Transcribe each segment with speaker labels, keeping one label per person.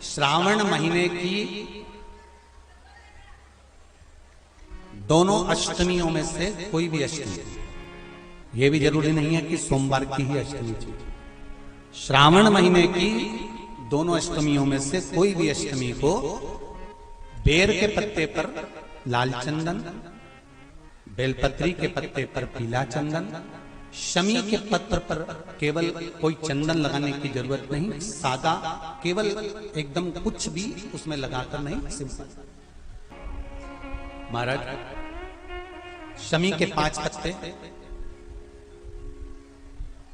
Speaker 1: श्रावण महीने की दोनों अष्टमियों में से कोई भी अष्टमी, यह भी जरूरी नहीं है कि सोमवार की ही अष्टमी चाहिए। श्रावण महीने की दोनों अष्टमियों में से कोई भी अष्टमी को बेर के पत्ते पर लाल चंदन, बेलपत्री के पत्ते पर पीला चंदन, शमी के पत्र पर केवल कोई चंदन लगाने की जरूरत नहीं, सादा केवल एकदम कुछ भी उसमें लगाकर नहीं, सिंपल। महाराज शमी के 5 पत्ते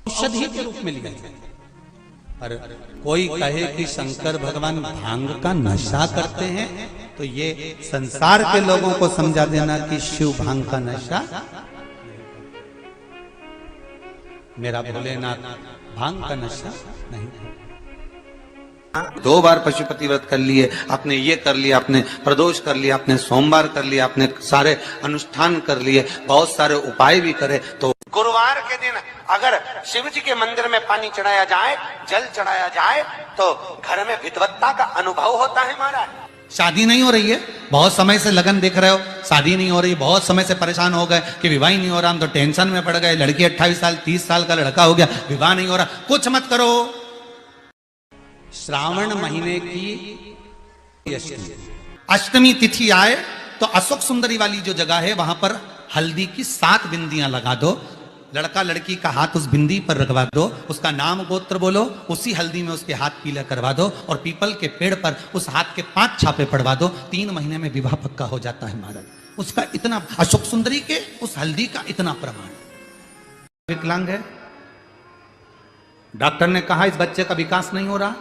Speaker 1: औषधि के रूप में लिए जाते, पर कोई कहे कि शंकर भगवान भांग का नशा करते हैं तो ये संसार के लोगों को समझा देना कि शिव भांग का नशा, मेरा भोलेनाथ भांग का नशा नहीं।
Speaker 2: 2 बार पशुपति व्रत कर लिए, आपने ये कर लिया, आपने प्रदोष कर लिया, आपने सोमवार कर लिया, आपने सारे अनुष्ठान कर लिए, बहुत सारे उपाय भी करे, तो गुरुवार के दिन अगर शिव जी के मंदिर में पानी चढ़ाया जाए, जल चढ़ाया जाए, तो घर में विद्वत्ता का अनुभव होता है। महाराज
Speaker 1: शादी नहीं हो रही है, बहुत समय से लगन देख रहे हो, शादी नहीं हो रही, बहुत समय से परेशान हो गए कि विवाह नहीं हो रहा, हम तो टेंशन में पड़ गए, लड़की 28 साल 30 साल का लड़का हो गया, विवाह नहीं हो रहा, कुछ मत करो। श्रावण महीने की अष्टमी तिथि आए तो अशोक सुंदरी वाली जो जगह है वहां पर हल्दी की 7 बिंदियां लगा दो, लड़का लड़की का हाथ उस बिंदी पर रखवा दो, उसका नाम गोत्र बोलो, उसी हल्दी में उसके हाथ पीला करवा दो और पीपल के पेड़ पर उस हाथ के 5 छापे पड़वा दो, 3 महीने में विवाह पक्का हो जाता है। महाराज उसका इतना, अशोक सुंदरी के उस हल्दी का इतना प्रमाण। विकलांग है, डॉक्टर ने कहा इस बच्चे का विकास नहीं हो रहा,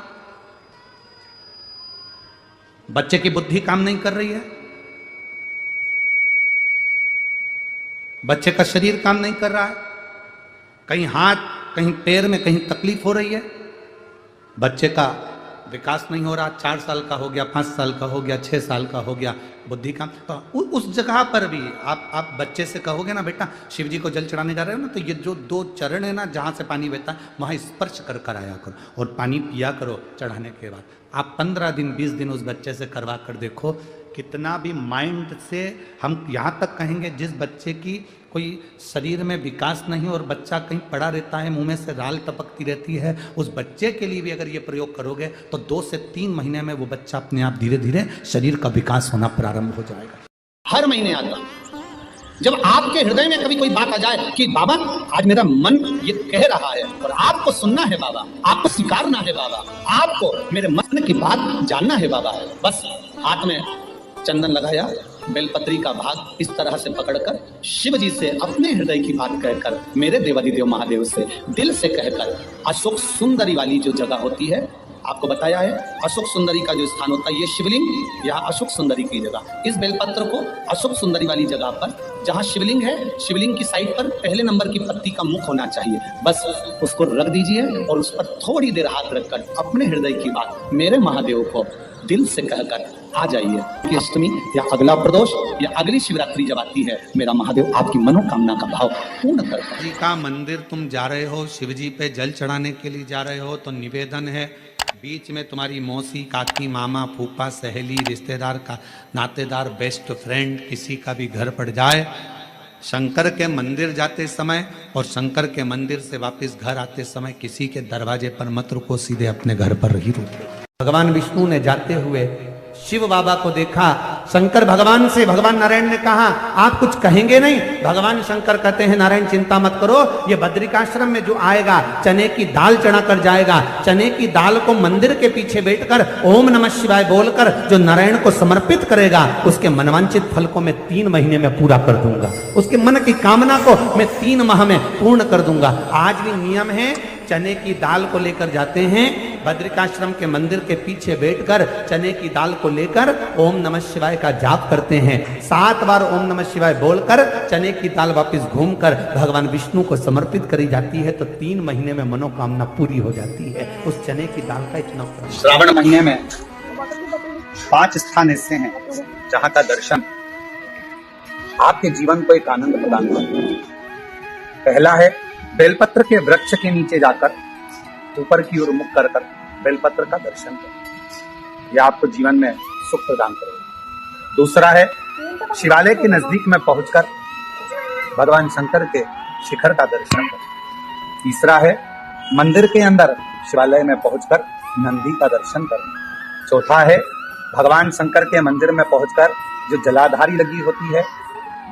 Speaker 1: बच्चे की बुद्धि काम नहीं कर रही है, बच्चे का शरीर काम नहीं कर रहा है, कहीं हाथ कहीं पैर में कहीं तकलीफ हो रही है, बच्चे का विकास नहीं हो रहा, 4 साल का हो गया, 5 साल का हो गया, 6 साल का हो गया, बुद्धि काम, तो उस जगह पर भी आप बच्चे से कहोगे ना बेटा शिव जी को जल चढ़ाने जा रहे हो ना, तो ये जो 2 चरण है ना जहां से पानी बहता है वहां स्पर्श कर कर आया करो और पानी पिया करो चढ़ाने के बाद। आप 15 दिन 20 दिन उस बच्चे से करवा कर देखो, कितना भी माइंड से हम यहाँ तक कहेंगे, जिस बच्चे की कोई शरीर में विकास नहीं और बच्चा कहीं पड़ा रहता है, मुंह में से राल टपकती रहती है, उस बच्चे के लिए भी अगर ये प्रयोग करोगे तो 2 से 3 महीने में वो बच्चा अपने आप धीरे धीरे शरीर का विकास होना प्रारंभ हो जाएगा।
Speaker 3: हर महीने आता, जब आपके हृदय में कभी कोई बात आ जाए कि बाबा आज मेरा मन ये कह रहा है और आपको सुनना है बाबा, आपको स्वीकारना है बाबा, आपको मेरे मन की बात जानना है बाबा, बस हाथ में चंदन लगाया, बेलपत्री का भाग इस तरह से पकड़कर शिव जी से अपने हृदय की बात कहकर, मेरे देवादिदेव महादेव से दिल से कहकर, अशोक सुंदरी वाली जो जगह होती है, आपको बताया है अशोक सुंदरी का जो स्थान होता है, ये शिवलिंग, यहाँ अशोक सुंदरी की जगह, इस बेलपत्र को अशोक सुंदरी वाली जगह पर जहाँ शिवलिंग है, शिवलिंग की साइड पर पहले नंबर की पत्ती का मुख होना चाहिए, बस उसको रख दीजिए और उस पर थोड़ी देर हाथ रखकर अपने हृदय की बात मेरे महादेव को दिल से कहकर आ जाइए कि अष्टमी या अगला प्रदोष या अगली शिवरात्रि जब आती है, मेरा महादेव आपकी मनोकामना का भाव पूर्ण करता
Speaker 1: जी का मंदिर तुम जा रहे हो, शिव जी पे जल चढ़ाने के लिए जा रहे हो, तो निवेदन है बीच में तुम्हारी मौसी, काकी, मामा, फूफा, सहेली, रिश्तेदार का नातेदार, बेस्ट फ्रेंड किसी का भी घर पड़ जाए, शंकर के मंदिर जाते समय और शंकर के मंदिर से वापस घर आते समय किसी के दरवाजे पर मत रुको, सीधे अपने घर पर ही रुको। भगवान विष्णु ने जाते हुए शिव बाबा को देखा, शंकर भगवान से, भगवान नारायण ने कहा आप कुछ कहेंगे नहीं? भगवान शंकर कहते हैं नारायण चिंता मत करो, ये बद्रिकाश्रम में जो आएगा चने की दाल चढ़ा कर जाएगा, चने की दाल को मंदिर के पीछे बैठकर ओम नमः शिवाय बोलकर जो नारायण को समर्पित करेगा, उसके मनवांचित फल को मैं 3 महीने में पूरा कर दूंगा, उसके मन की कामना को मैं 3 माह में पूर्ण कर दूंगा। आज भी नियम है, चने की दाल को लेकर जाते हैं, बद्रिकाश्रम के मंदिर के पीछे बैठकर चने की दाल को लेकर ओम नमः शिवाय का जाप करते हैं, 7 बार ओम नमः शिवाय बोलकर चने की दाल वापस घूमकर भगवान विष्णु को समर्पित करी जाती है, तो 3 महीने में मनोकामना पूरी हो जाती है। उस चने की दाल का इतना
Speaker 4: श्रावण महीने में 5 स्थान ऐसे हैं जहाँ का दर्शन आपके जीवन को एक आनंद प्रदान करता है। पहला है बेलपत्र के वृक्ष के नीचे जाकर ऊपर की ओर मुख कर बेलपत्र का दर्शन करें। यह आपको जीवन में सुख प्रदान करेगा। दूसरा है शिवालय के नजदीक में पहुंचकर भगवान शंकर के शिखर का दर्शन करना। तीसरा है मंदिर के अंदर शिवालय में पहुंचकर नंदी का दर्शन करना। चौथा है भगवान शंकर के मंदिर में पहुंचकर जो जलाधारी लगी होती है,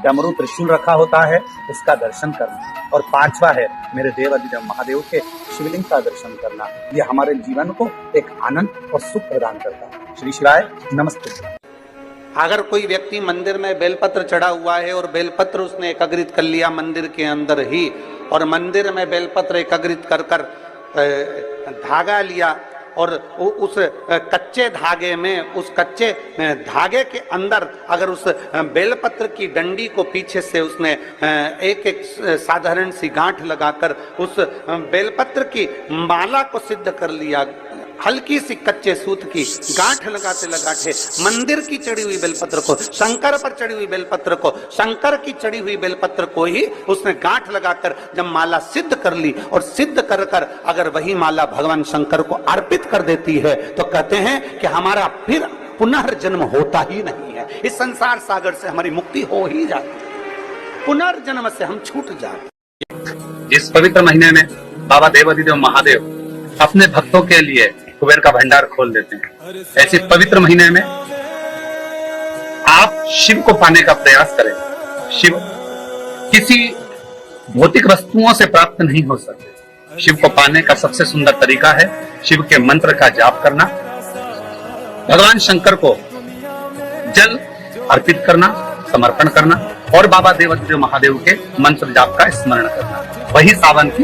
Speaker 4: डमरू त्रिशूल रखा होता है, उसका दर्शन करना। और पांचवा है मेरे देव अधिदेव महादेव के शिवलिंग का दर्शन करना। ये हमारे जीवन को एक आनंद और सुख प्रदान करता है। श्री शिवाय नमस्ते।
Speaker 2: अगर कोई व्यक्ति मंदिर में बेलपत्र चढ़ा हुआ है और बेलपत्र उसने एकत्रित कर लिया मंदिर के अंदर ही, और मंदिर में बेलपत्र एकत्रित कर कर धागा लिया और उस कच्चे धागे में, उस कच्चे धागे के अंदर अगर उस बेलपत्र की डंडी को पीछे से उसने एक एक साधारण सी गांठ लगाकर उस बेलपत्र की माला को सिद्ध कर लिया, हल्की सी कच्चे सूत की गांठ लगाते लगाते मंदिर की चढ़ी हुई बेलपत्र को, शंकर पर चढ़ी हुई बेलपत्र को, शंकर की चढ़ी हुई बेलपत्र को ही उसने गांठ लगाकर जब माला सिद्ध कर ली, और सिद्ध कर कर अगर वही माला भगवान शंकर को अर्पित कर देती है, तो कहते हैं कि हमारा फिर पुनर्जन्म होता ही नहीं है। इस संसार सागर से हमारी मुक्ति हो ही जाती है, पुनर्जन्म से हम छूट जाते।
Speaker 4: इस पवित्र महीने में बाबा देव अधिदेव महादेव अपने भक्तों के लिए कुबेर का भंडार खोल देते हैं। ऐसे पवित्र महीने में आप शिव को पाने का प्रयास करें। शिव किसी भौतिक वस्तुओं से प्राप्त नहीं हो सकते। शिव को पाने का सबसे सुंदर तरीका है शिव के मंत्र का जाप करना, भगवान शंकर को जल अर्पित करना, समर्पण करना, और बाबा देव अधिदेव महादेव के मंत्र जाप का स्मरण करना। वही सावन की